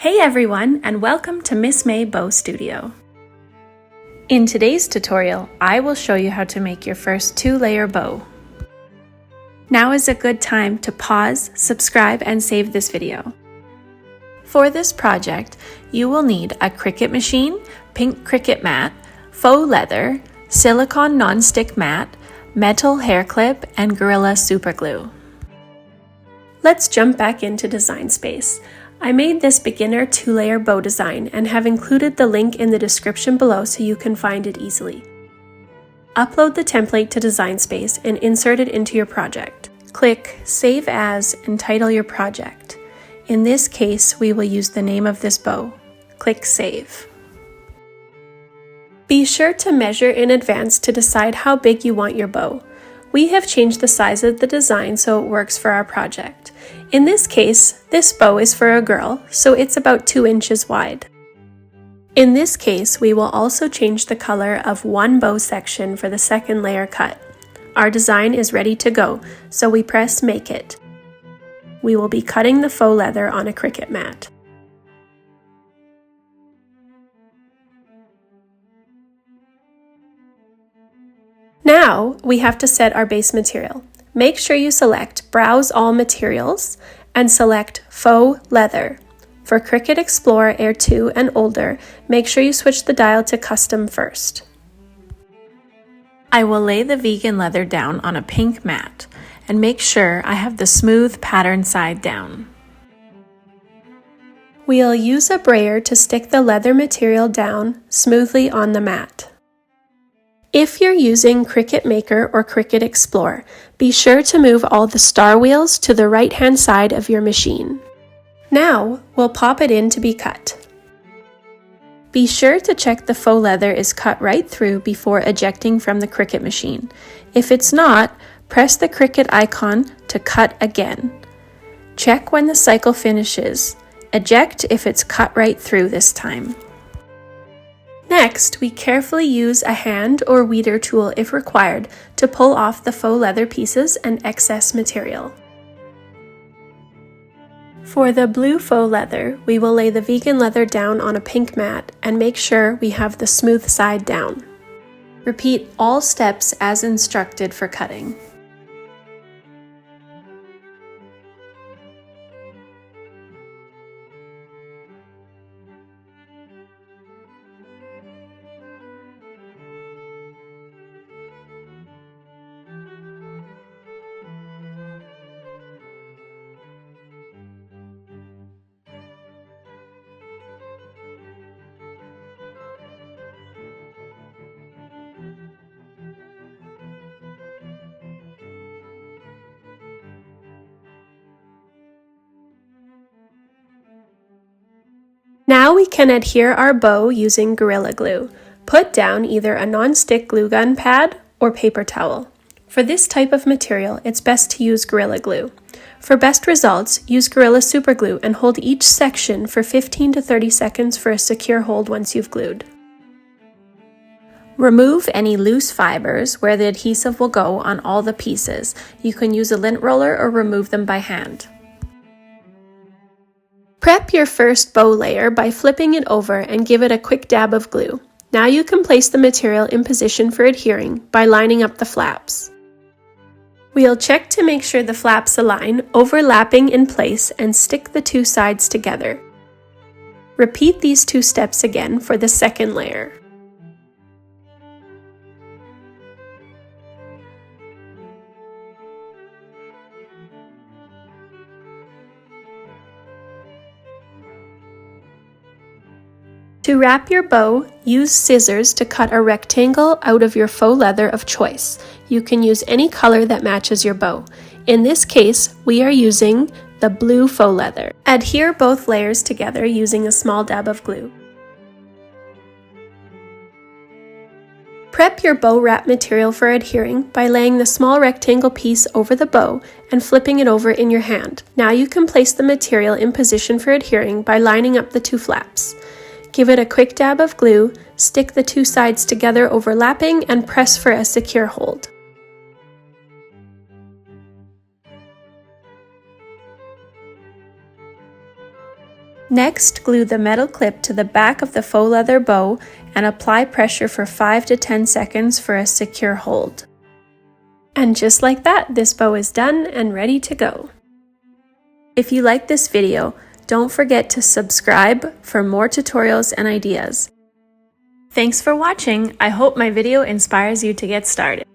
Hey everyone, and welcome to Miss May Bow Studio. In today's tutorial, I will show you how to make your first 2-layer bow. Now is a good time to pause, subscribe, and save this video. For this project, you will need a Cricut machine, pink Cricut mat, faux leather, silicone non-stick mat, metal hair clip, and Gorilla Super Glue. Let's jump back into Design Space. I made this beginner 2-layer bow design and have included the link in the description below so you can find it easily. Upload the template to Design Space and insert it into your project. Click Save As and title your project. In this case, we will use the name of this bow. Click Save. Be sure to measure in advance to decide how big you want your bow. We have changed the size of the design so it works for our project. In this case, this bow is for a girl, so it's about 2 inches wide. In this case, we will also change the color of one bow section for the 2nd layer cut. Our design is ready to go, so we press Make It. We will be cutting the faux leather on a Cricut mat. Now, we have to set our base material. Make sure you select Browse All Materials and select Faux Leather. For Cricut Explorer Air 2 and older, make sure you switch the dial to Custom first. I will lay the vegan leather down on a pink mat and make sure I have the smooth pattern side down. We'll use a brayer to stick the leather material down smoothly on the mat. If you're using Cricut Maker or Cricut Explorer, be sure to move all the star wheels to the right-hand side of your machine. Now, we'll pop it in to be cut. Be sure to check the faux leather is cut right through before ejecting from the Cricut machine. If it's not, press the Cricut icon to cut again. Check when the cycle finishes. Eject if it's cut right through this time. Next, we carefully use a hand or weeder tool if required to pull off the faux leather pieces and excess material. For the blue faux leather, we will lay the vegan leather down on a pink mat and make sure we have the smooth side down. Repeat all steps as instructed for cutting. Now we can adhere our bow using Gorilla Glue. Put down either a non-stick glue gun pad or paper towel. For this type of material, it's best to use Gorilla Glue. For best results, use Gorilla Super Glue and hold each section for 15 to 30 seconds for a secure hold once you've glued. Remove any loose fibers where the adhesive will go on all the pieces. You can use a lint roller or remove them by hand. Prep your first bow layer by flipping it over and give it a quick dab of glue. Now you can place the material in position for adhering by lining up the flaps. We'll check to make sure the flaps align, overlapping in place, and stick the 2 sides together. Repeat these 2 steps again for the 2nd layer. To wrap your bow, use scissors to cut a rectangle out of your faux leather of choice. You can use any color that matches your bow. In this case, we are using the blue faux leather. Adhere both layers together using a small dab of glue. Prep your bow wrap material for adhering by laying the small rectangle piece over the bow and flipping it over in your hand. Now you can place the material in position for adhering by lining up the 2 flaps. Give it a quick dab of glue, stick the 2 sides together overlapping, and press for a secure hold. Next, glue the metal clip to the back of the faux leather bow and apply pressure for 5 to 10 seconds for a secure hold. And just like that, this bow is done and ready to go. If you like this video, don't forget to subscribe for more tutorials and ideas. Thanks for watching. I hope my video inspires you to get started.